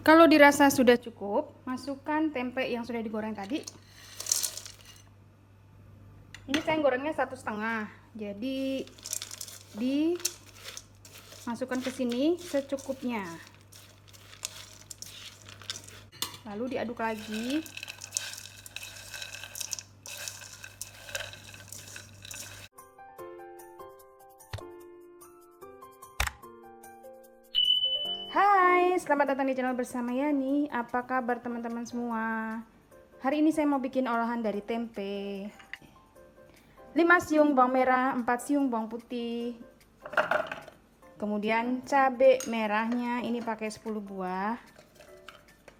Kalau dirasa sudah cukup, masukkan tempe yang sudah digoreng tadi. Ini saya gorengnya 1,5, jadi dimasukkan ke sini secukupnya. Lalu diaduk lagi. Hai, selamat datang di channel bersama Yani. Apa kabar teman-teman semua? Hari ini saya mau bikin olahan dari tempe. 5 siung bawang merah, 4 siung bawang putih. Kemudian cabai merahnya ini pakai 10 buah.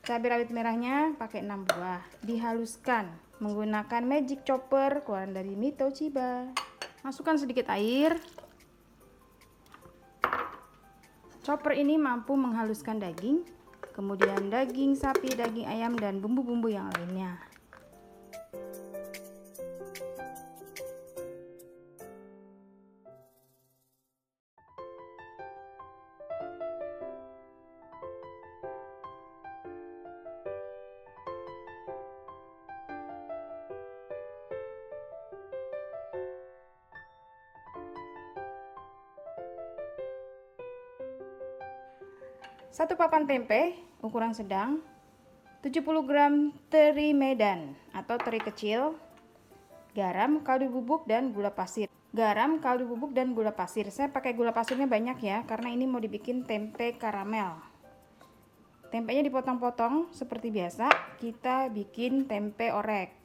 Cabai rawit merahnya pakai 6 buah. Dihaluskan menggunakan magic chopper keluaran dari Mito Chiba. Masukkan sedikit air. Chopper ini mampu menghaluskan daging, kemudian daging sapi, daging ayam, dan bumbu-bumbu yang lainnya. Satu papan tempe ukuran sedang, 70 gram teri Medan atau teri kecil, garam, kaldu bubuk, dan gula pasir. Garam, kaldu bubuk, dan gula pasir. Saya pakai gula pasirnya banyak ya, karena ini mau dibikin tempe karamel. Tempenya dipotong-potong seperti biasa, kita bikin tempe orek.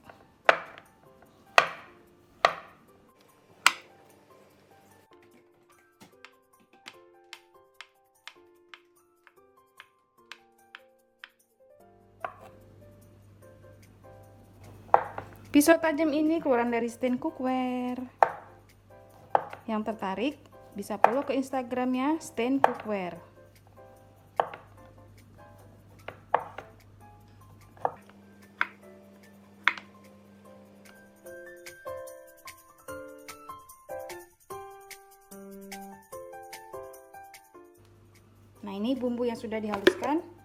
Pisau tajam ini keluaran dari Stand Cookware. Yang tertarik bisa follow ke Instagramnya Stand Cookware. Nah, ini bumbu yang sudah dihaluskan.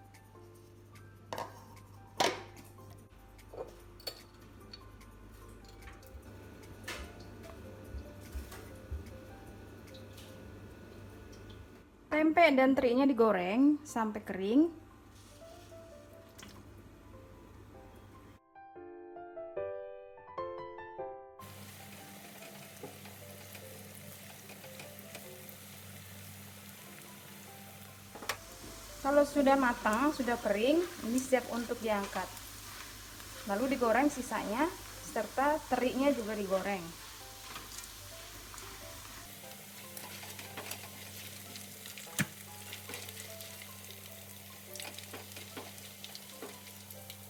Tempe dan terinya digoreng sampai kering. Kalau sudah matang, sudah kering, ini siap untuk diangkat. Lalu digoreng sisanya, serta terinya juga digoreng.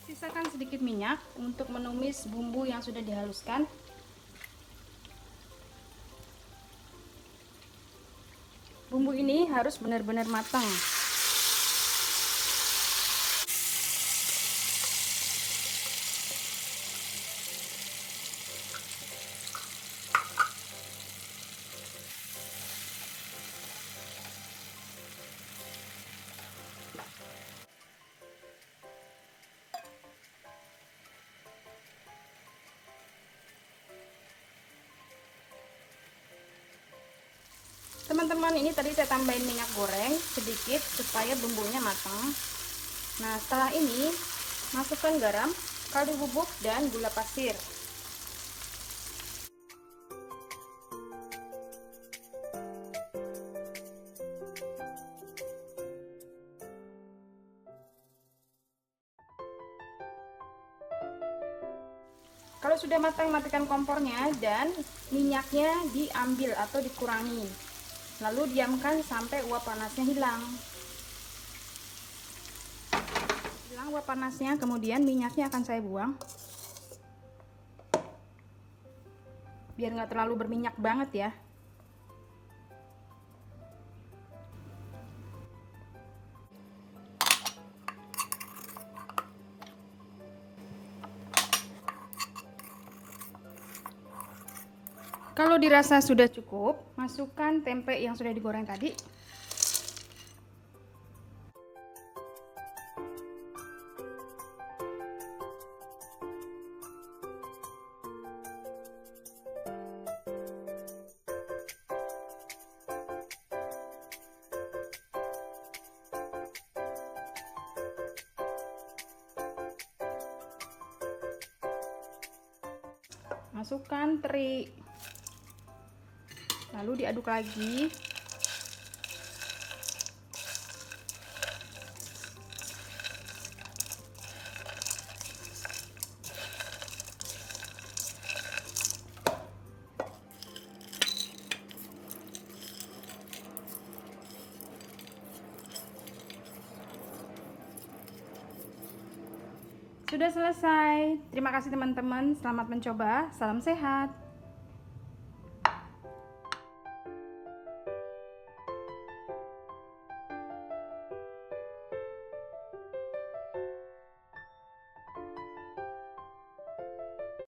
Sisakan sedikit minyak untuk menumis bumbu yang sudah dihaluskan. Bumbu ini harus benar-benar matang. Teman-teman, ini tadi saya tambahin minyak goreng sedikit supaya bumbunya matang. Nah, setelah ini masukkan garam, kaldu bubuk, dan gula pasir. Kalau sudah matang, matikan kompornya dan minyaknya diambil atau dikurangi. Lalu diamkan sampai uap panasnya hilang. Hilang uap panasnya, kemudian minyaknya akan saya buang. Biar nggak terlalu berminyak banget ya. Kalau dirasa sudah cukup, masukkan tempe yang sudah digoreng tadi. Masukkan teri, lalu diaduk lagi. Sudah selesai. Terima kasih teman-teman. Selamat mencoba. Salam sehat.